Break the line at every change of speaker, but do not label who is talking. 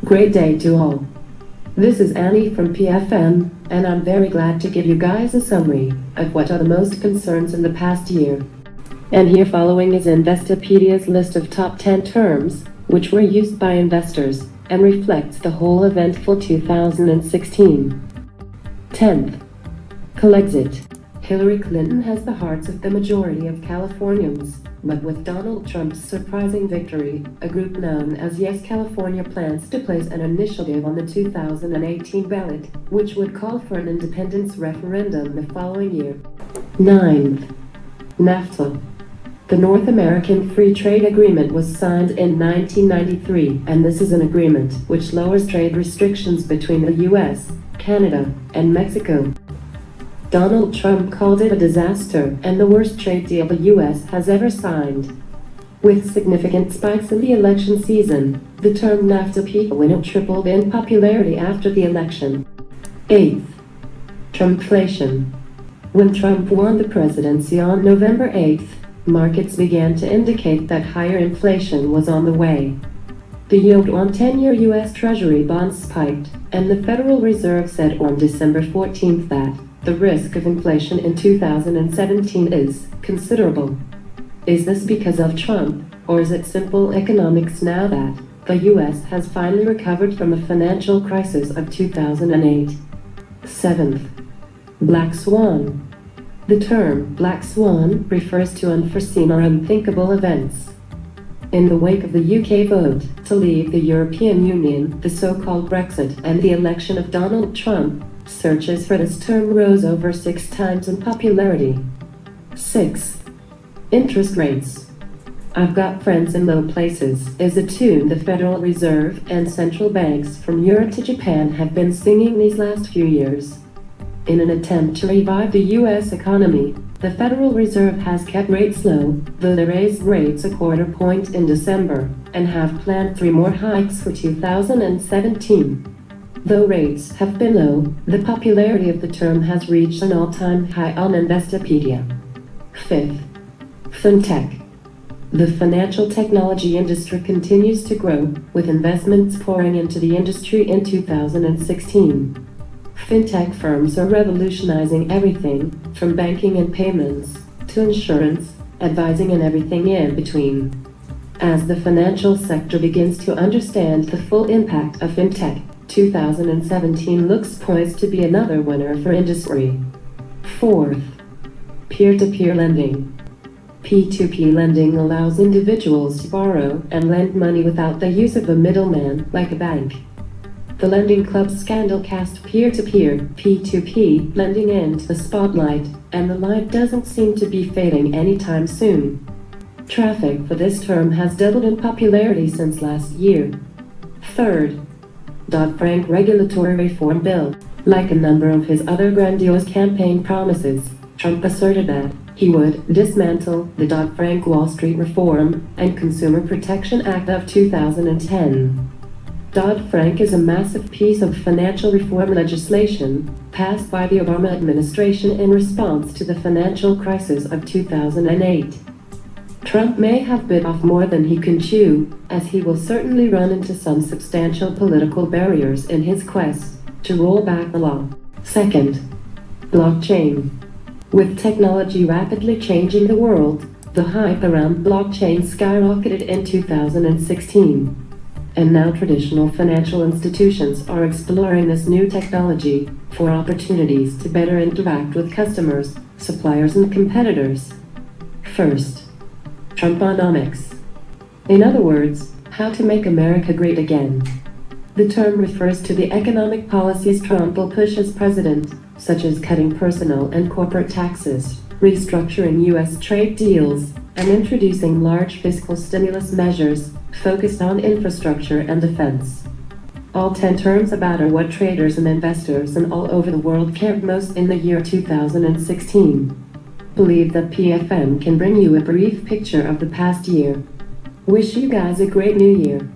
Great day to all. This is Annie from PFM, and I'm very glad to give you guys a summary of what are the most concerns in the past year. And here following is Investopedia's list of top 10 terms, which were used by investors, and reflects the whole eventful 2016. 10th. Colexit. Hillary Clinton has the hearts of the majority of Californians, but with Donald Trump's surprising victory, a group known as Yes California plans to place an initiative on the 2018 ballot, which would call for an independence referendum the following year. 9th. NAFTA. The North American Free Trade Agreement was signed in 1993, and this is an agreement which lowers trade restrictions between the U.S., Canada, and Mexico. Donald Trump called it a disaster and the worst trade deal the U.S. has ever signed. With significant spikes in the election season, the term NAFTA tripled in popularity after the election. 8th. Trumpflation. When Trump won the presidency on November 8th, markets began to indicate that higher inflation was on the way. The yield on 10-year U.S. Treasury bonds spiked, and the Federal Reserve said on December 14th that the risk of inflation in 2017 is considerable. Is this because of Trump, or is it simple economics now that the U.S. has finally recovered from the financial crisis of 2008? 7th. Black Swan. The term Black Swan refers to unforeseen or unthinkable events. In the wake of the UK vote to leave the European Union, the so-called Brexit, and the election of Donald Trump, searches for this term rose over 6 times in popularity. 6th. Interest rates. I've got friends in low places is a tune the Federal Reserve and central banks from Europe to Japan have been singing these last few years. In an attempt to revive the U.S. economy, the Federal Reserve has kept rates low, though they raised rates a quarter point in December, and have planned 3 more hikes for 2017. Though rates have been low, the popularity of the term has reached an all-time high on Investopedia. 5th. Fintech. The financial technology industry continues to grow, with investments pouring into the industry in 2016. Fintech firms are revolutionizing everything from banking and payments to insurance, advising, and everything in between. As the financial sector begins to understand the full impact of fintech, 2017 looks poised to be another winner for industry. 4th. Peer-to-peer lending. P2P lending allows individuals to borrow and lend money without the use of a middleman like a bank. The Lending Club scandal cast peer-to-peer P2P lending into the spotlight, and the light doesn't seem to be fading anytime soon. Traffic for this term has doubled in popularity since last year. 3rd. Dodd-Frank regulatory reform bill. Like a number of his other grandiose campaign promises, Trump asserted that he would dismantle the Dodd-Frank Wall Street Reform and Consumer Protection Act of 2010. Dodd-Frank is a massive piece of financial reform legislation passed by the Obama administration in response to the financial crisis of 2008. Trump may have bit off more than he can chew, as he will certainly run into some substantial political barriers in his quest to roll back the law. 2nd. Blockchain. With technology rapidly changing the world, the hype around blockchain skyrocketed in 2016. And now traditional financial institutions are exploring this new technology for opportunities to better interact with customers, suppliers, and competitors. 1st. Trumponomics. In other words, how to make America great again. The term refers to the economic policies Trump will push as president, such as cutting personal and corporate taxes, restructuring U.S. trade deals, and introducing large fiscal stimulus measures focused on infrastructure and defense. All 10 terms about are what traders and investors and all over the world cared most in the year 2016. Believe that PFM can bring you a brief picture of the past year. Wish you guys a great new year.